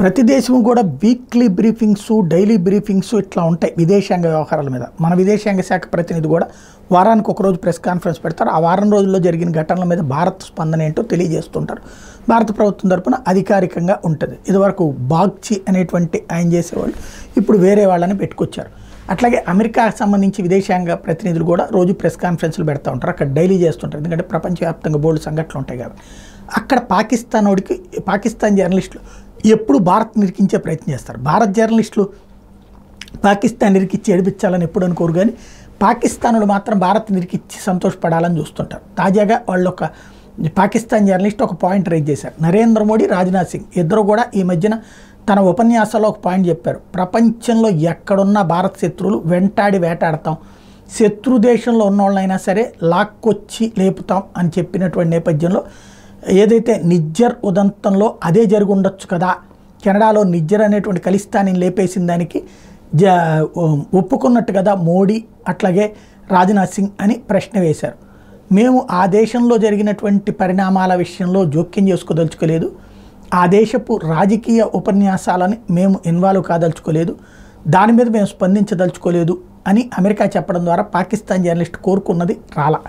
ప్రతి దేశం కూడా వీక్లీ బ్రీఫింగ్స్, డైలీ బ్రీఫింగ్స్ ఇట్లా ఉంటాయి విదేశాంగ వ్యవహారాల మీద. మన విదేశాంగ శాఖ ప్రతినిధి కూడా వారానికి ఒకరోజు ప్రెస్ కాన్ఫరెన్స్ పెడతారు. ఆ వారం రోజుల్లో జరిగిన ఘటనల మీద భారత్ స్పందన ఏంటో తెలియజేస్తుంటారు. భారత ప్రభుత్వం తరపున అధికారికంగా ఉంటుంది. ఇదివరకు బాగ్చి అనేటువంటి ఆయన చేసేవాళ్ళు, ఇప్పుడు వేరే వాళ్ళని పెట్టుకొచ్చారు. అట్లాగే అమెరికాకు సంబంధించి విదేశాంగ ప్రతినిధులు కూడా రోజు ప్రెస్ కాన్ఫరెన్స్లు పెడతా ఉంటారు. అక్కడ డైలీ చేస్తుంటారు, ఎందుకంటే ప్రపంచవ్యాప్తంగా బోల్డ్ సంఘటనలు ఉంటాయి కాబట్టి. అక్కడ పాకిస్తాన్ జర్నలిస్టులు ఎప్పుడు భారత్ నిరికించే ప్రయత్నం చేస్తారు. భారత్ జర్నలిస్టులు పాకిస్తాన్ నిరికిచ్చి ఏడిపించాలని ఎప్పుడు అనుకోరు, కానీ పాకిస్తానులు మాత్రం భారత్ నిరికిచ్చి సంతోషపడాలని చూస్తుంటారు. తాజాగా వాళ్ళు ఒక పాకిస్తాన్ జర్నలిస్ట్ ఒక పాయింట్ రైజ్ చేశారు. నరేంద్ర మోడీ, రాజ్నాథ్ సింగ్ ఇద్దరు కూడా ఈ మధ్యన తన ఉపన్యాసంలో ఒక పాయింట్ చెప్పారు. ప్రపంచంలో ఎక్కడున్న భారత శత్రువులు వెంటాడి వేటాడతాం, శత్రు దేశంలో ఉన్నోళ్ళైనా సరే లాక్కొచ్చి లేపుతాం అని చెప్పినటువంటి నేపథ్యంలో ఏదైతే నిజ్జర్ ఉదంతంలో అదే జరిగి ఉండొచ్చు కదా, కెనడాలో నిజ్జర్ అనేటువంటి ఖలిస్తానీని లేపేసిన దానికి ఒప్పుకున్నట్టు కదా మోడీ అట్లాగే రాజ్నాథ్ సింగ్ అని ప్రశ్న వేశారు. మేము ఆ దేశంలో జరిగినటువంటి పరిణామాల విషయంలో జోక్యం చేసుకోదలుచుకోలేదు, ఆ దేశపు రాజకీయ ఉపన్యాసాలని మేము ఇన్వాల్వ్ కాదలుచుకోలేదు, దాని మీద మేము స్పందించదలుచుకోలేదు అని అమెరికా చెప్పడం ద్వారా పాకిస్తాన్ జర్నలిస్ట్ కోరుకున్నది రాలా.